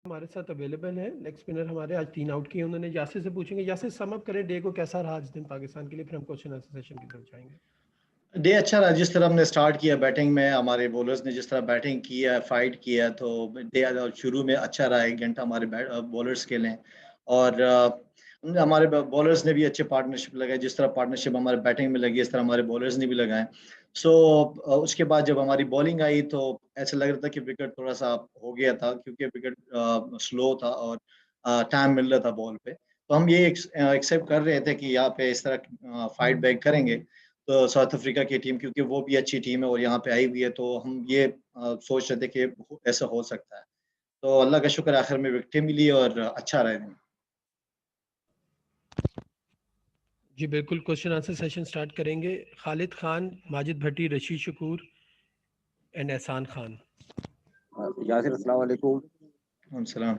हमारे साथ अवेलेबल है लेग स्पिनर हमारे, आज 3 आउट किए उन्होंने। यासिर से पूछेंगे, यासिर सम अप करें डे को, कैसा रहा आज दिन पाकिस्तान के लिए, फिर हम क्वेश्चन आंसर सेशन की तरफ जाएंगे। डे अच्छा रहा। जिस तरह हमने स्टार्ट किया बैटिंग में, हमारे बॉलर्स ने जिस तरह बैटिंग किया, फाइट किया, तो डे शुरू में अच्छा रहा। 1 घंटा हमारे बॉलर्स के लिए, और हमारे बॉलर्स ने भी अच्छे पार्टनरशिप लगाए। जिस तरह पार्टनरशिप हमारे बैटिंग में लगी, इस तरह हमारे बॉलर्स ने भी लगाए। सो उसके बाद जब हमारी बॉलिंग आई तो ऐसा लग रहा था कि विकेट थोड़ा सा हो गया था, क्योंकि विकेट स्लो था और टाइम मिल रहा था बॉल पे। तो हम ये एक्सेप्ट कर रहे थे कि यहाँ पे इस तरह फाइट बैक करेंगे तो साउथ अफ्रीका की टीम, क्योंकि वो भी अच्छी टीम है और यहाँ पे आई हुई है, तो हम ये सोच रहे थे कि ऐसा हो सकता है। तो अल्लाह का शुक्र, आखिर में विकेटें मिली और अच्छा रहा दिन। जी बिल्कुल, क्वेश्चन आंसर सेशन स्टार्ट करेंगे। खालिद खान, माजिद भट्टी, रशीद शकूर एंड एहसान खान। यासिर अस्सलाम वालेकुम। सलाम।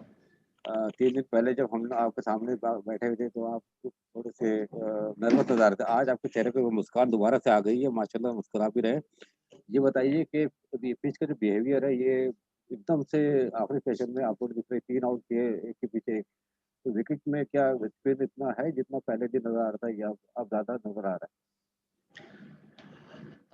3 दिन पहले जब हम आपके सामने बैठे हुए थे तो आप थोड़े से नर्वस नजर आ रहे थे। आज आपके चेहरे पे वो मुस्कान दोबारा से आ गई है, माशाल्लाह मुस्कुरा भी रहे। ये बताइए कि अभी पिच का जो बिहेवियर है ये एकदम से आखिरी सेशन में आपको दिख रहे 3 आउट किए एक के पीछे एक, तो विकेट में क्या स्पिन इतना है जितना पहले दिन नजर आ रहा था, या अब ज्यादा नजर आ रहा है?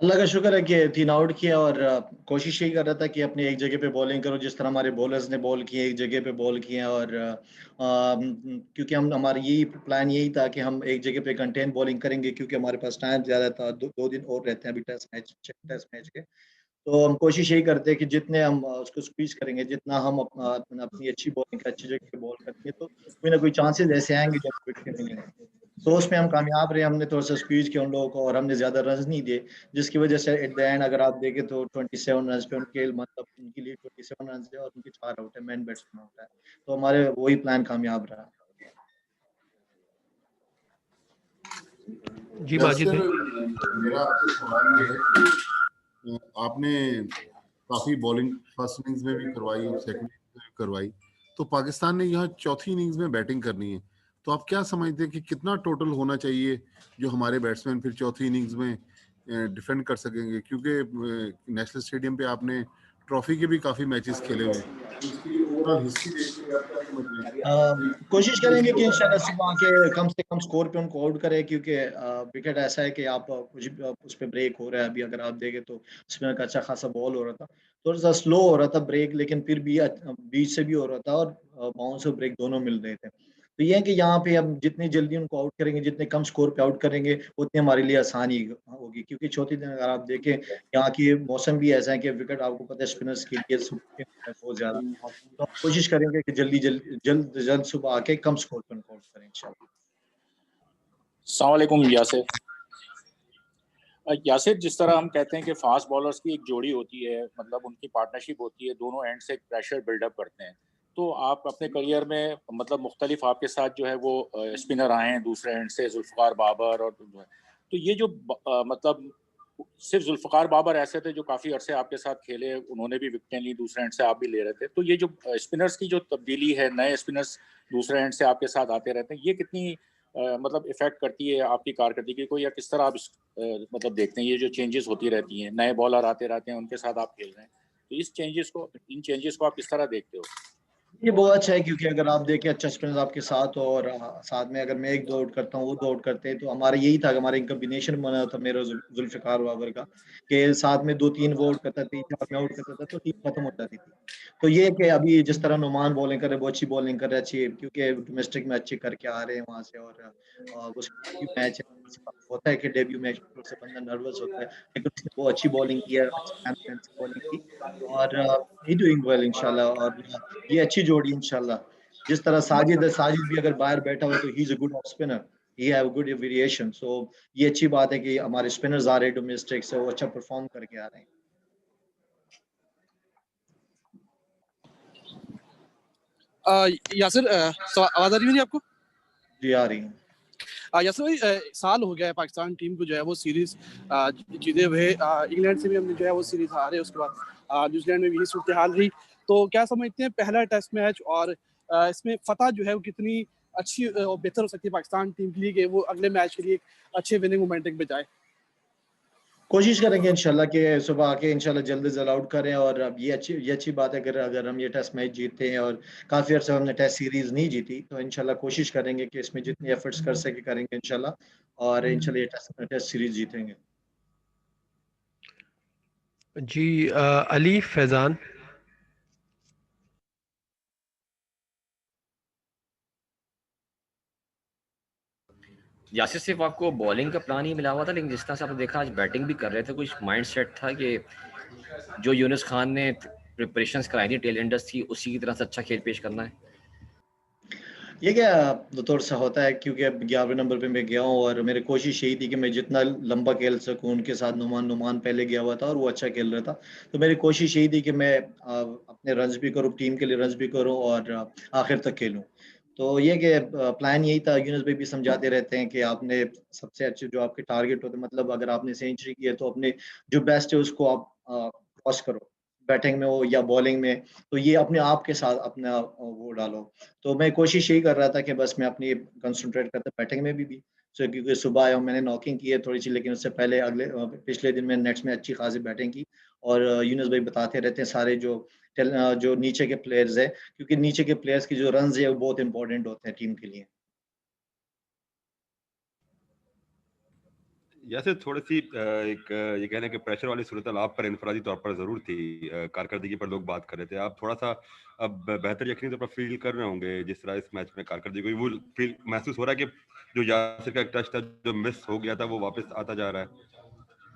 अल्लाह का शुक्र है कि 3 आउट किया, और कोशिश यही कर रहा था कि अपनी एक जगह पे बॉलिंग करो, जिस तरह हमारे बॉलर्स ने बॉल किए, एक जगह पे बॉल किए। और क्योंकि हम हमारा यही प्लान यही था कि हम एक जगह पे कंटेन बॉलिंग करेंगे, क्योंकि हमारे पास टाइम ज़्यादा था। 2 दिन और रहते हैं अभी टेस्ट मैच के। तो हम कोशिश यही करते हैं कि जितने हम उसको स्क्वीज करेंगे, जितना हम अपनी अच्छी बॉलिंग अच्छी जगह पे बॉल करेंगे, तो कोई ना कोई चांसेस ऐसे आएंगे जब विकेट मिलेंगे। तो उसमें हम कामयाब रहे। हमने थोड़ा सा स्क्वीज किया उन लोगों को, और हमने ज्यादा रन नहीं दिए, जिसकी वजह से एट द एंड अगर आप देखें तो 27 रन पे उनके, मतलब उनके लिए 27 रन है और उनके 4 आउट है, मैन बैट्समैन आउट है। तो हमारे वही प्लान कामयाब रहा। जी माजिद यासिर, भाई। मेरा आपसे सवाल ये है कि आपने काफी बॉलिंग फर्स्ट इनिंग्स में भी करवाई और सेकंड इनिंग्स में भी करवाई, तो पाकिस्तान ने यहाँ चौथी इनिंग्स में बैटिंग करनी है, तो आप क्या समझते हैं कि कितना टोटल होना चाहिए जो हमारे बैट्समैन फिर चौथी इनिंग्स में डिफेंड कर सकेंगे? क्योंकि नेशनल स्टेडियम पे आपने ट्रॉफी के भी काफी मैचेस खेले हुए हैं, तो इसकी ओवरऑल हिस्ट्री देखते हुए आप क्या समझ रहे हैं? कोशिश करेंगे कि इंशाल्लाह सुबह आके कम से कम स्कोर पे उनको आउट करें, क्योंकि विकेट ऐसा है कि आप कुछ भी उस पर ब्रेक हो रहा है। अभी अगर आप देखें तो स्पिनर का अच्छा खासा बॉल हो रहा था, थोड़ा सा स्लो हो रहा था ब्रेक, लेकिन फिर भी बीच से भी हो रहा था और बाउंस और ब्रेक दोनों मिल रहे थे। तो ये है कि यहाँ पे हम जितनी जल्दी उनको आउट करेंगे, जितने कम स्कोर पे आउट करेंगे, उतनी हमारे लिए आसानी होगी। क्योंकि चौथी दिन अगर आप देखें, यहाँ की मौसम भी ऐसा है कि विकेट आपको पता है स्पिनर्स के लिए बहुत ज्यादा। तो हम कोशिश करेंगे कि जल्दी जल्द जल्द जल्द सुबह आके कम स्कोर पर आउट करें इंशाल्लाह। अस्सलाम वालेकुम यासिर। यासिर, जिस तरह हम कहते हैं कि फास्ट बॉलर्स की एक जोड़ी होती है, मतलब उनकी पार्टनरशिप होती है, दोनों एंड से प्रेशर बिल्डअप करते हैं। तो आप अपने करियर में मतलब मुख्तलिफ आपके साथ जो है वो स्पिनर आए हैं दूसरे एंड से, जुल्फ़िकार बाबर और जो है, तो ये जो मतलब सिर्फ जुल्फ़िकार बाबर ऐसे थे जो काफ़ी अरसे आपके साथ खेले, उन्होंने भी विकेटें ली, दूसरे एंड से आप भी ले रहे थे। तो ये जो स्पिनर्स की जो तब्दीली है, नए स्पिनर्स दूसरे एंड से आपके साथ आते रहते हैं, ये कितनी मतलब इफेक्ट करती है आपकी कारकर्दगी को, या किस तरह आप मतलब देखते हैं ये जो चेंजेस होती रहती हैं, नए बॉलर आते रहते हैं, उनके साथ आप खेल रहे हैं, तो इन चेंजेस को आप किस तरह देखते हो? ये बहुत अच्छा है, क्योंकि अगर आप देखें अच्छा स्पिनर आपके साथ हो, और साथ में अगर मैं 1-2 आउट करता हूँ, वो 2 आउट करते हैं, तो हमारा यही था कि हमारा एक कॉम्बिनेशन बना था मेरा जुल्फिकार बाबर का, कि साथ में 2-3 वो आउट करता, 3-4 में आउट करता था, तो टीम खत्म हो जाती थी। तो ये है कि अभी जिस तरह नुमान बॉलिंग कर रहे हैं, वो अच्छी बॉलिंग कर रहे हैं, अच्छी, क्योंकि डोमेस्टिक में अच्छी करके आ रहे हैं वहां से। और उसका मैच होता है कि डेब्यू मैच में थोड़ा सा बंदा नर्वस होता है, लेकिन उसने वो अच्छी बॉलिंग की है, अच्छी कॉन्फिडेंस से बॉलिंग की, और ही डूइंग वेल इंशाल्लाह। और ये अच्छी जोड़ी इंशाल्लाह। जिस तरह साजिद है, साजिद भी अगर बाहर बैठा हुआ तो he is a good off spinner, he have good variation. So ये अच्छी बात है कि हमारे स्पिनर्स आ रहे हैं डोमेस्टिक से, वो अच्छा परफॉर्म करके आ रहे हैं। यासिर, आवाज आ रही है मेरी आपको? जी आ रही है। यासिर भाई, साल हो गया है पाकिस्तान टीम को जो है वो सीरीज जीते हुए। इंग्लैंड से भी हमने जो है वो सीरीज हारे, उसके बाद न्यूजीलैंड में भी यही सूरत हाल रही। तो क्या समझते हैं पहला टेस्ट मैच और इसमें फतह जो है वो कितनी अच्छी और बेहतर हो सकती है पाकिस्तान टीम के लिए कि वो अगले मैच के लिए एक अच्छे विनिंग मोमेंटम पे जाए? कोशिश करेंगे इंशाल्लाह कि सुबह आके इंशाल्लाह जल्दी से आउट करें। और अब ये अच्छी बात है, अगर हम ये टेस्ट मैच जीतते हैं और काफ़ी अर्सा हमने टेस्ट सीरीज़ नहीं जीती, तो इंशाल्लाह कोशिश करेंगे कि इसमें जितनी एफर्ट्स कर सके करेंगे इंशाल्लाह, और इंशाल्लाह ये टेस्ट सीरीज़ जीतेंगे। जी अली फैज़ान। यासिर, सिर्फ आपको बॉलिंग का प्लान ही मिला हुआ था, लेकिन जिस तरह से आपने देखा आज बैटिंग भी कर रहे थे, कुछ माइंड सेट था कि जो यूनुस खान ने प्रिपरेशंस कराई थी, टेल एंडर्स की, उसी की तरह से अच्छा खेल पेश करना है? ये क्या थोड़ा सा होता है, क्योंकि अब 11वें नंबर पे मैं गया हूँ और मेरी कोशिश यही थी कि मैं जितना लंबा खेल सकूँ उनके साथ। नुमान पहले गया हुआ था और वो अच्छा खेल रहा था, तो मेरी कोशिश यही थी कि मैं अपने रन्स भी करूँ, टीम के लिए रन्स भी करूँ और आखिर तक खेलूँ। तो ये कि प्लान यही था। यूनुस भाई भी समझाते रहते हैं कि आपने सबसे अच्छे जो आपके टारगेट होते हैं, मतलब अगर आपने सेंचुरी की है तो अपने जो बेस्ट है उसको आप क्रॉस करो, बैटिंग में हो या बॉलिंग में। तो ये अपने आप के साथ अपना वो डालो। तो मैं कोशिश यही कर रहा था कि बस मैं अपनी कंसंट्रेट करता बैटिंग में भी। सो क्योंकि सुबह आया हूँ, मैंने नॉकिंग की है थोड़ी-सी, लेकिन उससे पहले पिछले दिन मैंने नेट्स में अच्छी खासी बैटिंग की। और यूनुस भाई बताते रहते हैं सारे जो नीचे के प्लेयर्स हैं, क्योंकि नीचे के प्लेयर्स की जो रन्स है वो बहुत इंपॉर्टेंट होते हैं टीम के लिए। जैसे थोड़ी-सी ये कह लें कि प्रेशर वाली सूरत आप पर इनफरादी तौर पर ज़रूर थी, कारकर्दगी पर लोग बात कर रहे थे। आप थोड़ा-सा अब बेहतर यकीनी तौर पर फ़ील कर रहे होंगे जिस तरह इस मैच में कारकर्दगी हुई, वो फ़ील महसूस हो रहा है कि जो यासिर का एक टच था, जो मिस हो गया था, वो वापस आता जा रहा है?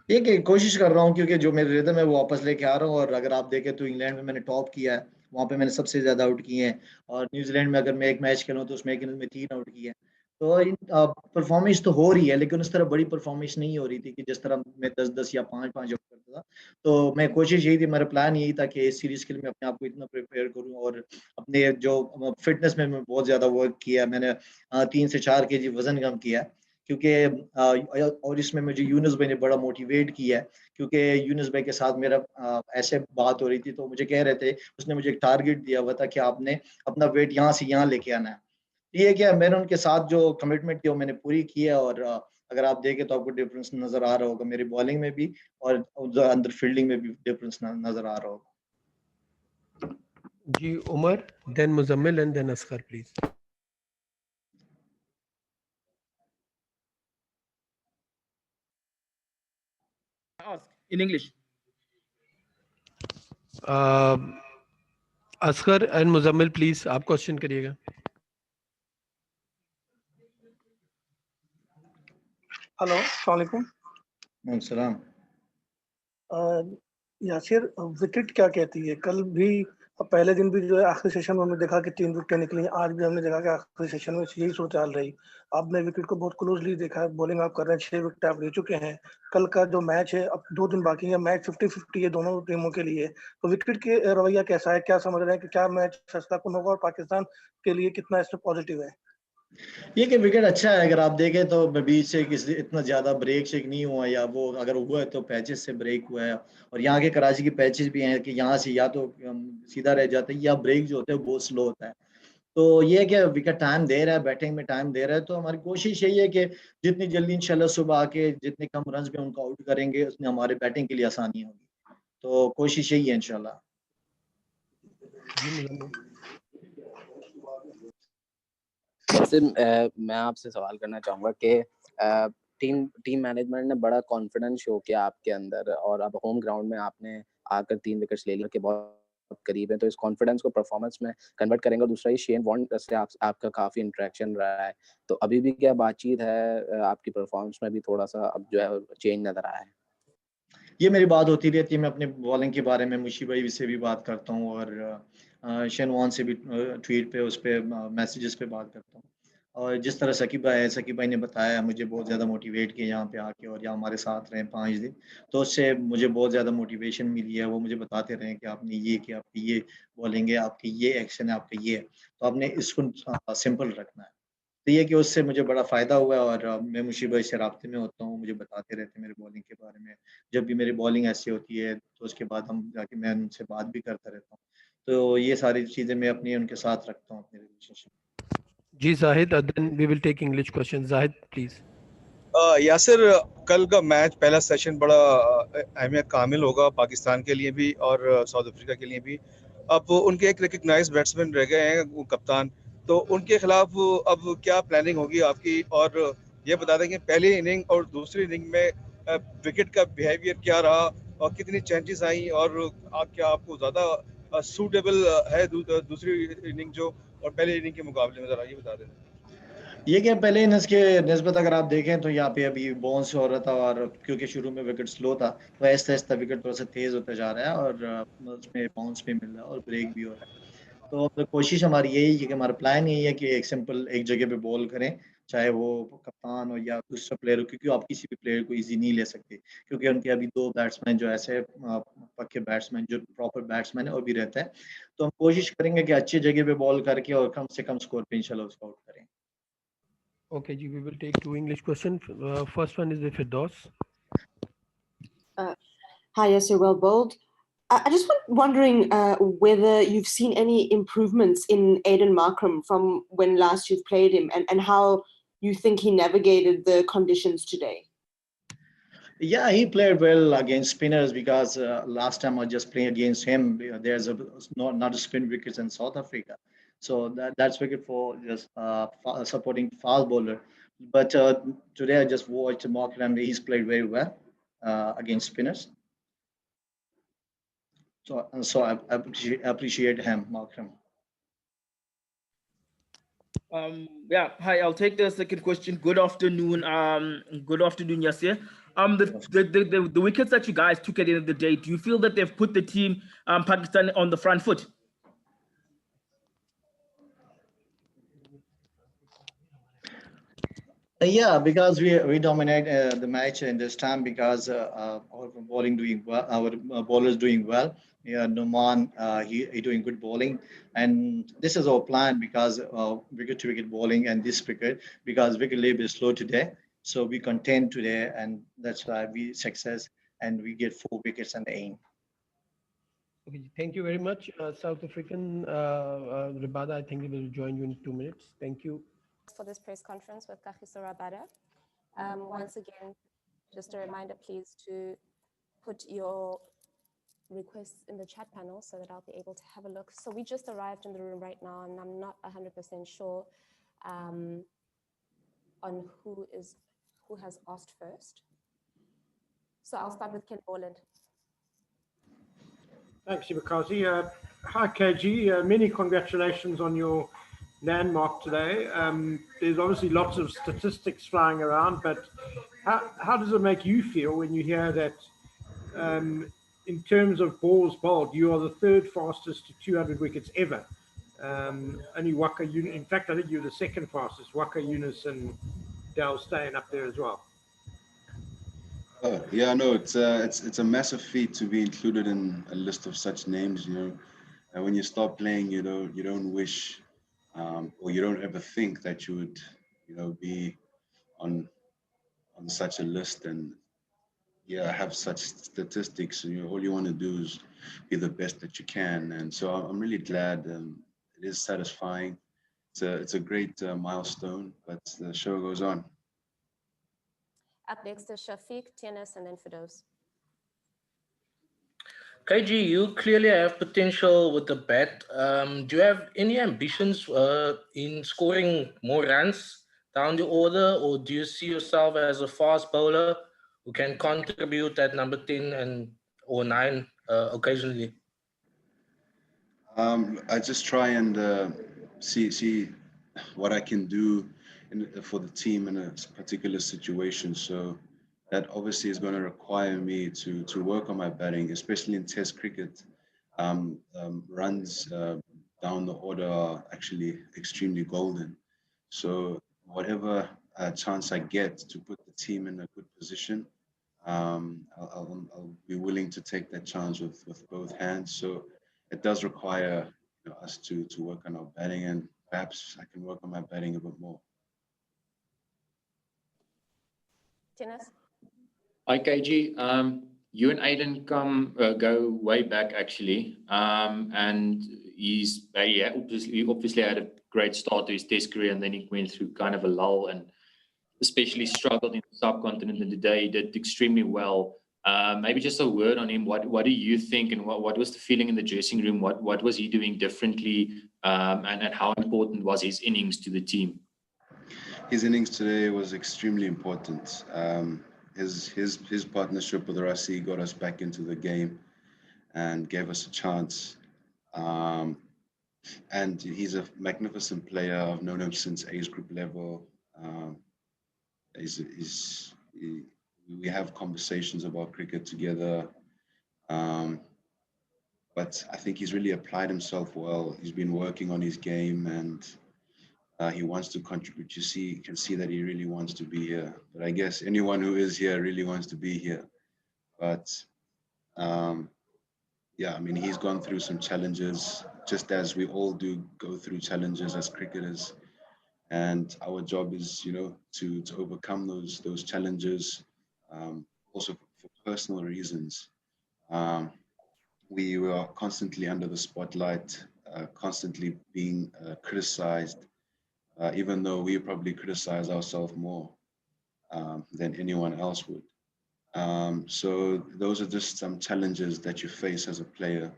ये कि कोशिश कर रहा हूँ, क्योंकि जो मेरे रिदम है वो वापस लेके आ रहा हूँ। और अगर आप देखें तो इंग्लैंड में मैंने टॉप किया है, वहाँ पे मैंने सबसे ज़्यादा आउट किए हैं। और न्यूज़ीलैंड में अगर मैं एक मैच खेलूँ तो उसमें एक इनिंग्स में 3 आउट किए हैं। तो परफॉर्मेंस तो हो रही है, लेकिन उस तरह बड़ी परफॉर्मेंस नहीं हो रही थी कि जिस तरह मैं 10-10 या 5-5 आउट करता था। तो मैं कोशिश यही थी, मेरा प्लान यही था कि इस सीरीज़ के लिए मैं अपने आप को इतना प्रिपेयर करूँ। और अपने जो फ़िटनेस में मैं बहुत ज़्यादा वर्क किया। मैंने 3 से 4 केजी वज़न कम किया है। क्योंकि और इसमें मुझे यूनुस भाई ने बड़ा मोटिवेट किया है, क्योंकि यूनुस भाई के साथ मेरा ऐसे बात हो रही थी, तो मुझे कह रहे थे, उसने मुझे एक टारगेट दिया हुआ था कि आपने अपना वेट यहाँ से यहाँ लेके आना है। ये क्या, मैंने उनके साथ जो कमिटमेंट थी वो मैंने पूरी की है। और अगर आप देखें तो आपको डिफरेंस नज़र आ रहा होगा मेरी बॉलिंग में भी, और उधर अंदर फील्डिंग में भी डिफरेंस नज़र आ रहा होगा। जी Umar, then Muzammil and then Asghar please. In English. Asghar and Muzammil please, आप क्वेश्चन करिएगा। हेलो, अस्सलाम वालेकुम। वालेकुम सलाम। यासिर, विकेट क्या कहती है? कल भी पहले दिन भी जो है आखिरी सेशन में हमने देखा कि 3 विकेटें निकली। आज भी हमने देखा कि आखिरी सेशन में यही सूरत-हाल रही। आपने विकेट को बहुत क्लोज़ली देखा है, बॉलिंग आप कर रहे हैं, 6 विकेट आप ले चुके हैं। कल का जो मैच है, अब 2 दिन बाकी है, मैच 50-50 है दोनों टीमों के लिए। तो विकेट के रवैया कैसा है? क्या समझ रहे हैं कि क्या मैच फैसला-कुन होगा और पाकिस्तान के लिए कितना इसमें पॉजिटिव है? ये कि विकेट अच्छा है। अगर आप देखें तो बीच से किसी इतना ज़्यादा ब्रेक शेक नहीं हुआ, या वो अगर हुआ है तो पैचेस से ब्रेक हुआ है। और यहाँ के कराची के पैचेस भी हैं कि यहाँ से या तो सीधा रह जाता है, या ब्रेक जो होते हैं बहुत स्लो होता है। तो ये है कि विकेट टाइम दे रहा है, बैटिंग में टाइम दे रहा है। तो हमारी कोशिश यही है कि जितनी जल्दी इंशाल्लाह सुबह आके जितने कम रन्स में उनको आउट करेंगे, उतनी हमारे बैटिंग के लिए आसानी होगी। तो कोशिश यही है इंशाल्लाह। जी मुजम्मिल। वैसे मैं आपसे सवाल करना चाहूँगा कि टीम मैनेजमेंट ने बड़ा कॉन्फिडेंस शो किया आपके अंदर, और अब होम ग्राउंड में आपने आकर 3 विकेट्स ले लिए के बहुत करीब है, तो इस कॉन्फिडेंस को परफॉर्मेंस में कन्वर्ट करेंगे। और दूसरा ये शेन वॉर्न से आपका काफ़ी इंटरेक्शन रहा है, तो अभी भी क्या बातचीत है? आपकी परफॉर्मेंस में भी थोड़ा-सा अब जो है चेंज नज़र आया है? ये मेरी बात होती रहती है। मैं अपने बॉलिंग के बारे में मुशी भाई से भी बात करता हूँ, और शेन वॉर्न से भी ट्वीट पे उस पे मैसेजेस पे बात करता हूँ। और जिस तरह सकीब भाई ने बताया, मुझे बहुत ज़्यादा मोटिवेट किया यहाँ पे आके, और यहाँ हमारे साथ रहे 5 दिन। तो उससे मुझे बहुत ज़्यादा मोटिवेशन मिली है। वो मुझे बताते रहे कि आपने ये किया, आपकी ये बॉलिंग है, आपकी ये एक्शन है, आपका ये है। तो आपने इसको सिंपल रखना है। तो ये कि उससे मुझे बड़ा फ़ायदा हुआ है। और मैं मुशीब भाई से राब्ते में होता हूँ, मुझे बताते रहते हैं मेरी बॉलिंग के बारे में। जब भी मेरी बॉलिंग ऐसी होती है तो उसके बाद हम जाके मैं उनसे बात भी करता रहता हूँ। तो ये सारी चीज़ें मैं अपनी उनके साथ रखता हूँ अपने रिलेशनशिप। जी Zahid, then we will take English question. Zahid please. Yasir, कल का मैच पहला सेशन बड़ा अहमियत कामिल होगा पाकिस्तान के लिए भी और साउथ अफ्रीका के लिए भी। अब उनके एक रिकग्नाइज बैट्समैन रह गए हैं वो कप्तान, तो उनके खिलाफ अब क्या प्लानिंग होगी आपकी? और ये बता दें कि पहली इनिंग और दूसरी इनिंग में विकेट का बिहेवियर क्या रहा और कितनी चेंजेस आई, और क्या आपको ज़्यादा सूटेबल है दूसरी इनिंग जो और पहली इनिंग के मुकाबले में? ज़रा ये बता दें। ये क्या पहले इनिंग्स के निस्बत अगर आप देखें तो यहाँ पे अभी बाउंस हो रहा था, और क्योंकि शुरू में विकेट स्लो था तो आहिस्ता आहिस्ता विकेट थोड़ा सा तेज होता जा रहा है, और उसमें बाउंस भी मिल रहा है और ब्रेक भी हो रहा है। तो अब कोशिश हमारी यही है कि हमारा प्लान यही है कि एक सिंपल एक जगह पे बॉल करें, चाहे वो कप्तान हो या दूसरा प्लेयर हो, क्योंकि आप किसी भी प्लेयर को इजी नहीं ले सकते, क्योंकि उनके अभी 2 बैट्समैन जो ऐसे पक्के बैट्समैन जो प्रॉपर बैट्समैन है वो भी रहता है। तो हम कोशिश करेंगे कि अच्छी जगह पे बॉल करके और कम से कम स्कोर पे इंशाल्लाह उसको आउट करें। Okay, Ji, we will take 2 English questions. First one is the Firdaus. Hi, yes, you're well bowled. I just wondering whether you've seen any improvements in Aiden Markram from when last you've played him, and how you think he navigated the conditions today. Yeah, he played well against spinners because last time I just played against him, there's not a spin wickets in South Africa, so that's wicket for just supporting fast bowler. But today I just watched Markram. He's played very well against spinners. So I appreciate him, Markram. Yeah, hi, I'll take the second question. Good afternoon, Yasir. The wickets that you guys took at the end of the day, do you feel that they've put the team, Pakistan, on the front foot? Yeah, because we dominate the match in this time because our bowling doing well, our bowlers doing well. Yeah, Numan, he doing good bowling, and this is our plan because wicket to wicket bowling and this wicket because wicket lead is slow today, so we contain today, and that's why we success and we get 4 wickets and the aim. Okay, thank you very much. South African Rabada, I think we will join you in 2 minutes. Thank you. For this press conference with Kagiso Rabada. Once again, just a reminder, please, to put your requests in the chat panel so that I'll be able to have a look. So we just arrived in the room right now, and I'm not 100% sure on who has asked first. So I'll start with Ken Borland. Thanks, Ibakazi. Hi, KG. Many congratulations on your landmark today. There's obviously lots of statistics flying around, but how does it make you feel when you hear that in terms of balls bowled, you are the 3rd fastest to 200 wickets ever? Only Waka Yunus, in fact, I think you're the 2nd fastest. Waka Yunus and Dal Steyn up there as well. Yeah, no, it's a massive feat to be included in a list of such names, you know. And when you start playing, you don't wish or you don't ever think that you would, be on such a list and have such statistics. All you want to do is be the best that you can, and so I'm really glad. It is satisfying. It's a great milestone, but the show goes on. Up next is Shafiq, Tianis, and then Firdaus. KG, you clearly have potential with the bat. Do you have any ambitions in scoring more runs down the order, or do you see yourself as a fast bowler who can contribute at number 10 or 9 occasionally? I just try and see what I can do for the team in a particular situation. So that obviously is going to require me to work on my batting, especially in Test cricket. Runs down the order are actually extremely golden. So whatever chance I get to put the team in a good position, I'll be willing to take that chance with both hands. So it does require us to work on our batting, and perhaps I can work on my batting a bit more. Tianis? Hi, KG. You and Aiden go way back, actually, and he obviously had a great start to his Test career, and then he went through kind of a lull, and especially struggled in the subcontinent, and today he did extremely well. Maybe just a word on him. What do you think, and what was the feeling in the dressing room? What was he doing differently, and how important was his innings to the team? His innings today was extremely important. His partnership with Rassie got us back into the game and gave us a chance. And he's a magnificent player. I've known him since age group level. We have conversations about cricket together. But I think he's really applied himself well. He's been working on his game, and he wants to contribute. You can see that he really wants to be here. But I guess anyone who is here really wants to be here. But yeah, I mean, he's gone through some challenges, just as we all do go through challenges as cricketers. And our job is, to overcome those challenges, also for personal reasons. We were constantly under the spotlight, constantly being criticized, even though we probably criticize ourselves more than anyone else would. So those are just some challenges that you face as a player.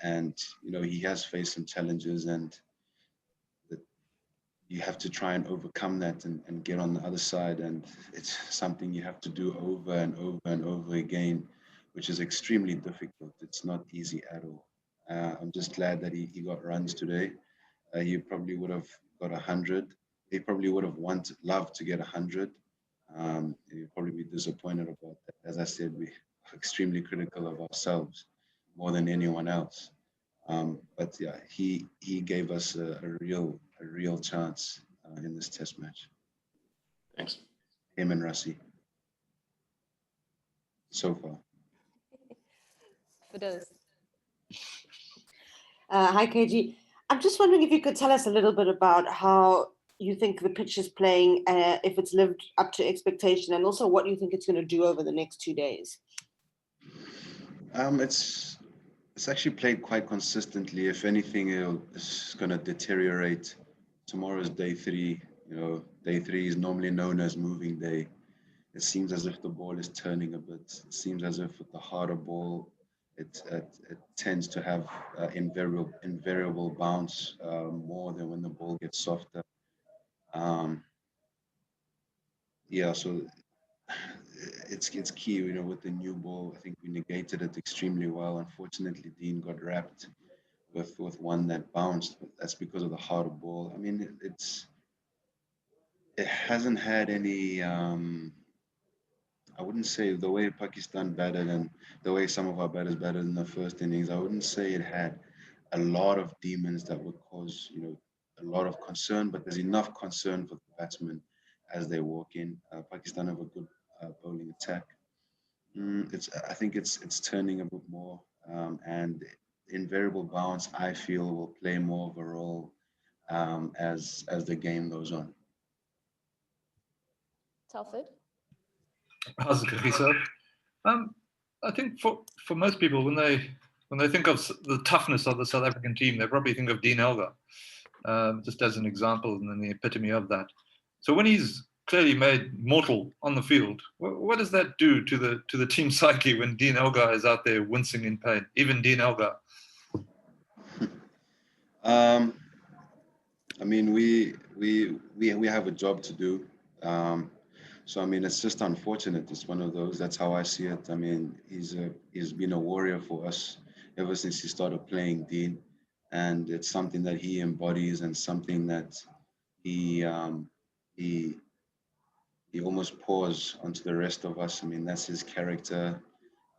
And, he has faced some challenges, and you have to try and overcome that and get on the other side. And it's something you have to do over and over and over again, which is extremely difficult. It's not easy at all. I'm just glad that he got runs today. He probably would have got 100. He probably would have loved to get 100. He'd probably be disappointed about that. As I said, we're extremely critical of ourselves more than anyone else. But yeah, he gave us a real chance in this test match. Thanks. Him and Rassie. So far. Firdous. Hi, KG. I'm just wondering if you could tell us a little bit about how you think the pitch is playing, if it's lived up to expectation, and also what you think it's going to do over the next 2 days. It's actually played quite consistently. If anything, it's going to deteriorate. Tomorrow's day 3. Day 3 is normally known as moving day. It seems as if the ball is turning a bit. It seems as if with the harder ball, it tends to have invariable bounce more than when the ball gets softer. Yeah, so it's key, with the new ball. I think we negated it extremely well. Unfortunately, Dean got wrapped with one that bounced, but that's because of the harder ball. I mean, it hasn't had any. I wouldn't say the way Pakistan batted and the way some of our batters batted in the first innings, I wouldn't say it had a lot of demons that would cause, a lot of concern, but there's enough concern for the batsmen as they walk in. Pakistan have a good bowling attack. I think it's turning a bit more, and invariable bounce, I feel, will play more of a role as the game goes on. Telford? How's it going, sir? I think for most people, when they think of the toughness of the South African team, they probably think of Dean Elgar, just as an example, and then the epitome of that. So when he's clearly made mortal on the field, what does that do to the team psyche when Dean Elgar is out there wincing in pain? Even Dean Elgar. I mean, we have a job to do. So I mean, it's just unfortunate. It's one of those. That's how I see it. I mean, he's been a warrior for us ever since he started playing Dean, and it's something that he embodies and something that he almost pours onto the rest of us. I mean, that's his character,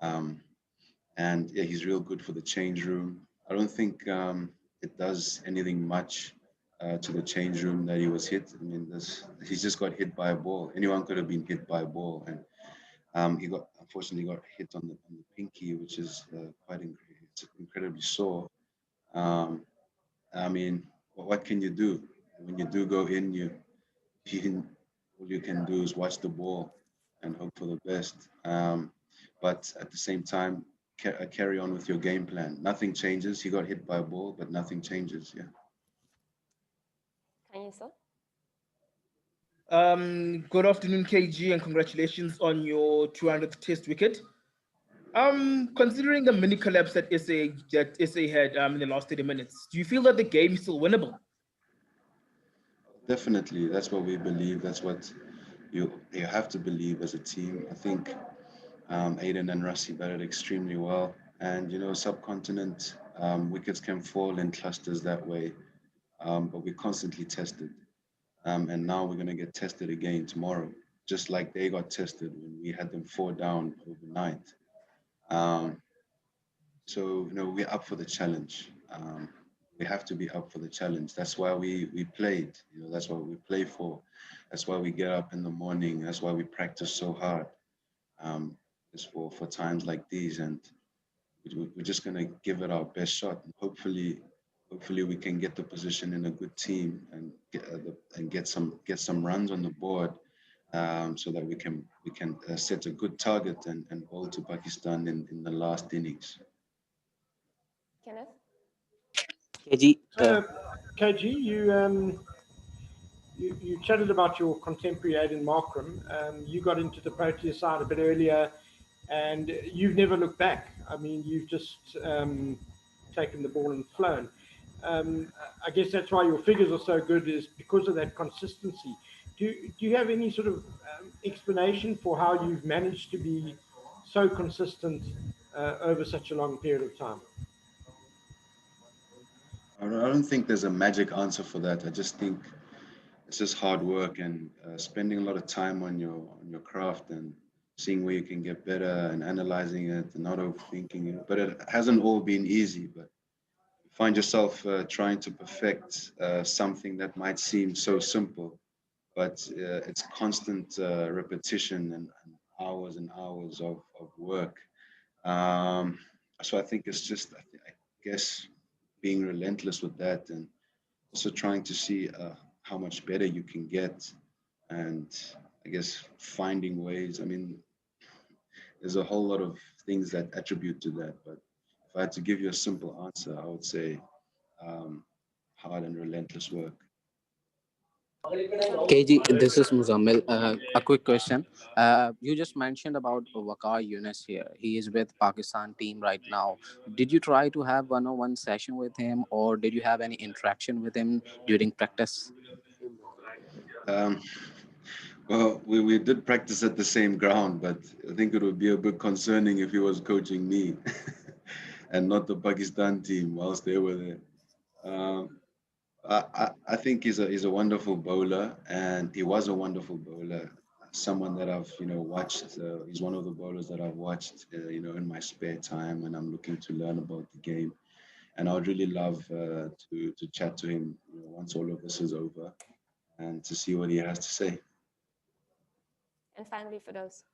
and yeah, he's real good for the change room. I don't think it does anything much to the change room that he was hit. I mean, he's just got hit by a ball. Anyone could have been hit by a ball, and he unfortunately got hit on the pinky, which is quite incredibly sore. I mean, what can you do when you do go in? All you can do is watch the ball and hope for the best. But at the same time, carry on with your game plan. Nothing changes. He got hit by a ball, but nothing changes. Yeah. Khanyisa? Good afternoon, KG, and congratulations on your 200th Test wicket. Considering the mini collapse that SA had in the last 30 minutes, do you feel that the game is still winnable? Definitely, that's what we believe. That's what you have to believe as a team. I think Aiden and Rassie batted extremely well, and subcontinent wickets can fall in clusters that way, but we constantly tested, and now we're going to get tested again tomorrow, just like they got tested when we had them 4 down overnight. So we're up for the challenge. We have to be up for the challenge. That's why we played. That's what we play for. That's why we get up in the morning. That's why we practice so hard. It's for times like these, and we're just gonna give it our best shot. And hopefully we can get the position in a good team and get some runs on the board, so that we can set a good target and bowl to Pakistan in the last innings. Kenneth? KG, KG, you chatted about your contemporary Aiden Markram. You got into the Proteas side a bit earlier, and you've never looked back. I mean, you've just taken the ball and flown. I guess that's why your figures are so good, is because of that consistency. Do you have any sort of explanation for how you've managed to be so consistent over such a long period of time? I don't think there's a magic answer for that. I just think it's just hard work and spending a lot of time on your craft and seeing where you can get better and analyzing it and not overthinking it. But it hasn't all been easy. But you find yourself trying to perfect something that might seem so simple, but it's constant repetition and hours and hours of work. So I think it's just, I guess, being relentless with that, and also trying to see how much better you can get, and I guess finding ways. I mean, there's a whole lot of things that attribute to that, but if I had to give you a simple answer, I would say hard and relentless work. KG, this is Muzammil. A quick question. You just mentioned about Waqar Younis here. He is with Pakistan team right now. Did you try to have one-on-one session with him, or did you have any interaction with him during practice? Well, we did practice at the same ground, but I think it would be a bit concerning if he was coaching me and not the Pakistan team whilst they were there. I think he's a wonderful bowler, and he was a wonderful bowler. Someone that I've watched. He's one of the bowlers that I've watched in my spare time when I'm looking to learn about the game, and I would really love to chat to him once all of this is over, and to see what he has to say. And finally, for those.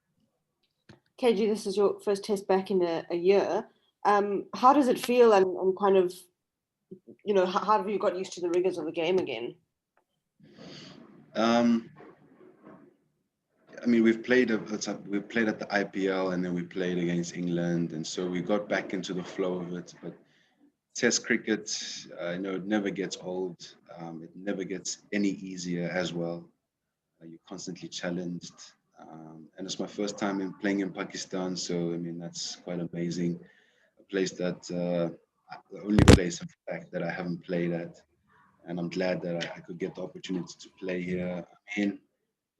KG, this is your first test back in a year. How does it feel, and kind of, how have you got used to the rigors of the game again? I mean, we've played at the IPL, and then we played against England, and so we got back into the flow of it. But Test cricket, it never gets old. It never gets any easier as well. You're constantly challenged, and it's my first time playing in Pakistan, so I mean that's quite amazing. A place that the only place, in fact, that I haven't played at, and I'm glad that I could get the opportunity to play here. I mean,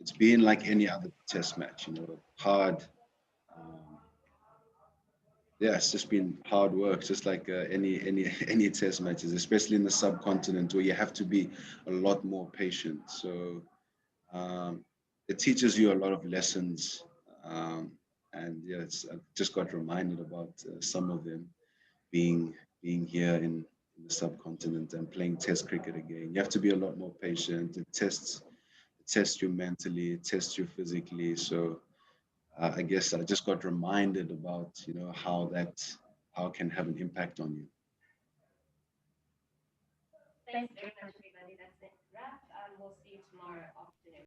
it's been like any other test match, hard. Yeah, it's just been hard work, just like any test matches, especially in the subcontinent where you have to be a lot more patient. So it teaches you a lot of lessons, and yeah, I just got reminded about some of them being here in the subcontinent and playing test cricket again. You have to be a lot more patient. It tests you mentally, it tests you physically. So I guess I just got reminded about how it can have an impact on you. Thanks very much, everybody. That's it. Wrap. We'll see you tomorrow afternoon.